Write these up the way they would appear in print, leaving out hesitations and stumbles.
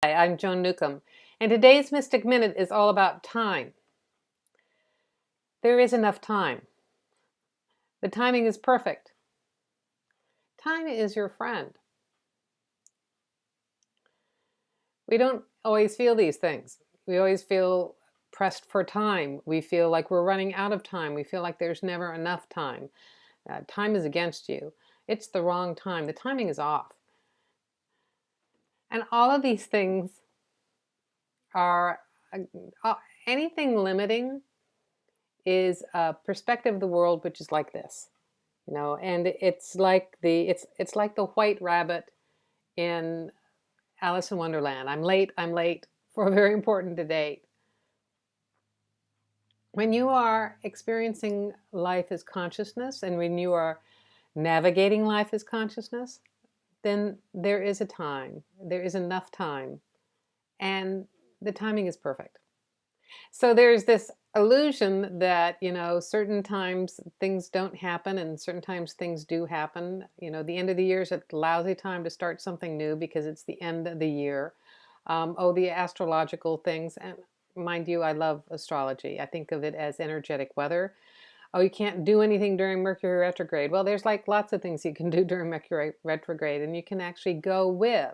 Hi, I'm Joan Newcomb, and today's Mystic Minute is all about time. There is enough time. The timing is perfect. Time is your friend. We don't always feel these things. We always feel pressed for time. We feel like we're running out of time. We feel like there's never enough time. Time is against you. It's the wrong time. The timing is off. And all of these things are anything limiting is a perspective of the world which is like this, and it's like it's like the white rabbit in Alice in Wonderland. I'm late for a very important date. When you are experiencing life as consciousness and when you are navigating life as consciousness, then there is a time, there is enough time, and the timing is perfect. So there's this illusion that, certain times things don't happen and certain times things do happen. The end of the year is a lousy time to start something new because it's the end of the year. The astrological things. And mind you, I love astrology. I think of it as energetic weather. Oh, you can't do anything during Mercury retrograde. Well, there's like lots of things you can do during Mercury retrograde, and you can actually go with.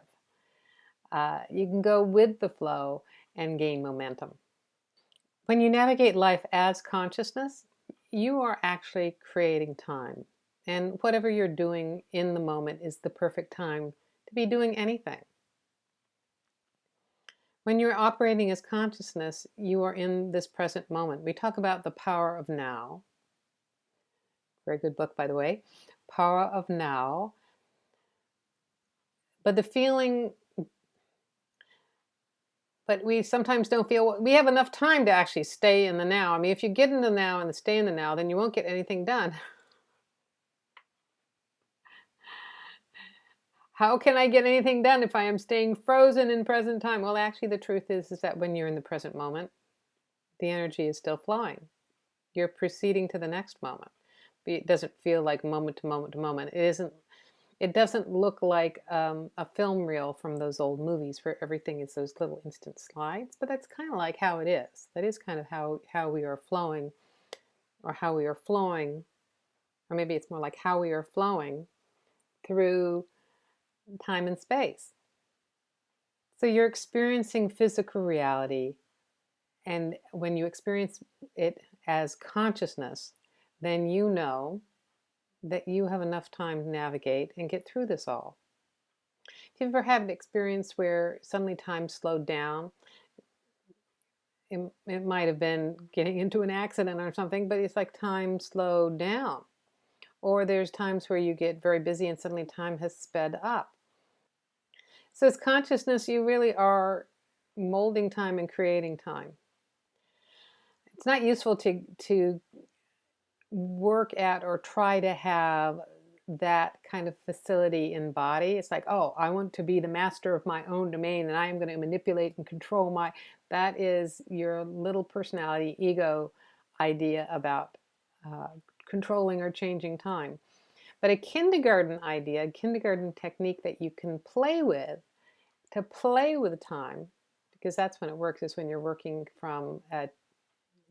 You can go with the flow and gain momentum. When you navigate life as consciousness, you are actually creating time. And whatever you're doing in the moment is the perfect time to be doing anything. When you're operating as consciousness, you are in this present moment. We talk about the power of now. Very good book, by the way. Power of now. But the feeling, but we sometimes don't feel we have enough time to actually stay in the now. I mean, if you get in the now and stay in the now, then you won't get anything done. How can I get anything done if I am staying frozen in present time? Well, actually, the truth is that when you're in the present moment, the energy is still flowing. You're proceeding to the next moment. It doesn't feel like moment to moment to moment. It doesn't look like a film reel from those old movies where everything is those little instant slides, but that's kind of like how it is. That is kind of how we are flowing, or how we are flowing, or maybe it's more like how we are flowing through time and space. So you're experiencing physical reality, and when you experience it as consciousness, then you know that you have enough time to navigate and get through this all. If you've ever had an experience where suddenly time slowed down, it might have been getting into an accident or something, but it's like time slowed down. Or there's times where you get very busy and suddenly time has sped up. So as consciousness, you really are molding time and creating time. It's not useful to work at or try to have that kind of facility in body. It's like, oh, I want to be the master of my own domain and I am going to manipulate and control that is your little personality ego idea about controlling or changing time. But a kindergarten idea, a kindergarten technique that you can play with, to play with time, because that's when it works, is when you're working from a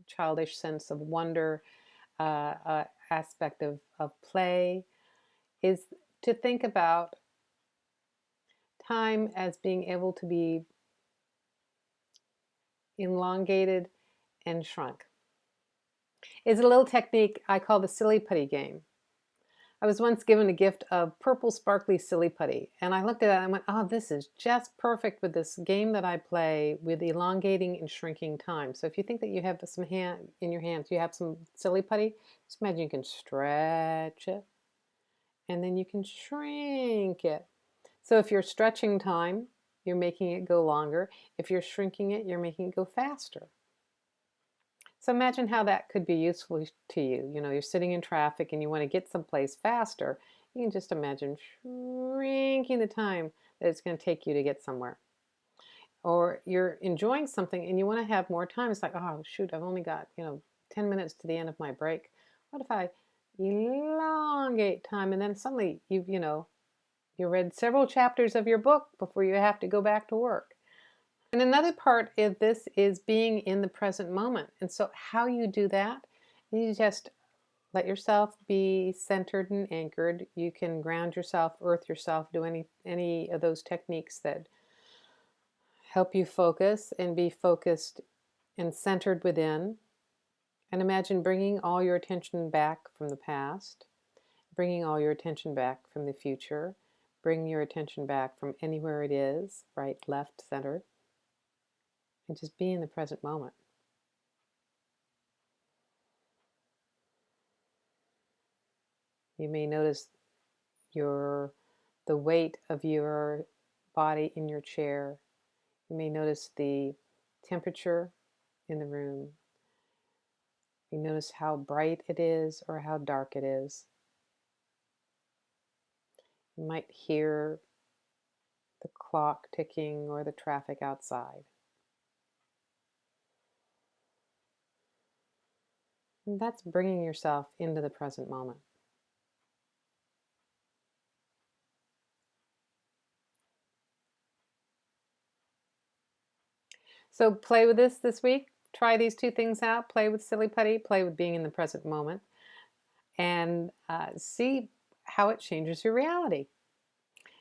childish sense of wonder, aspect of play, is to think about time as being able to be elongated and shrunk. It's a little technique I call the silly putty game. I was once given a gift of purple sparkly silly putty, and I looked at it and I went, oh, this is just perfect with this game that I play with elongating and shrinking time. So if you think that you have some in your hands, you have some silly putty, just imagine you can stretch it and then you can shrink it. So if you're stretching time, you're making it go longer. If you're shrinking it, you're making it go faster. So imagine how that could be useful to you. You're sitting in traffic and you want to get someplace faster. You can just imagine shrinking the time that it's going to take you to get somewhere. Or you're enjoying something and you want to have more time. It's like, oh, shoot, I've only got, 10 minutes to the end of my break. What if I elongate time? And then suddenly you read several chapters of your book before you have to go back to work. And another part of this is being in the present moment. And so how you do that, you just let yourself be centered and anchored. You can ground yourself, earth yourself, do any of those techniques that help you focus and be focused and centered within. And imagine bringing all your attention back from the past, bringing all your attention back from the future, bring your attention back from anywhere it is, right, left, center, and just be in the present moment. You may notice the weight of your body in your chair. You may notice the temperature in the room. You notice how bright it is or how dark it is. You might hear the clock ticking or the traffic outside. And that's bringing yourself into the present moment. So play with this week. Try these two things out. Play with Silly Putty, play with being in the present moment, and see how it changes your reality.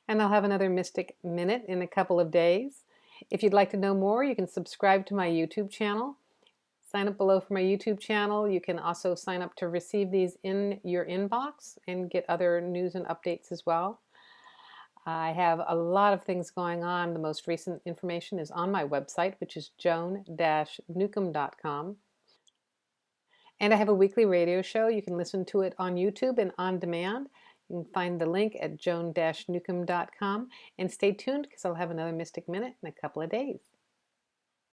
And I'll have another Mystic Minute in a couple of days. If you'd like to know more, you can subscribe to my YouTube channel. Sign up below for my YouTube channel. You can also sign up to receive these in your inbox and get other news and updates as well. I have a lot of things going on. The most recent information is on my website, which is joan-newcomb.com. And I have a weekly radio show. You can listen to it on YouTube and on demand. You can find the link at joan-newcomb.com. And stay tuned because I'll have another Mystic Minute in a couple of days.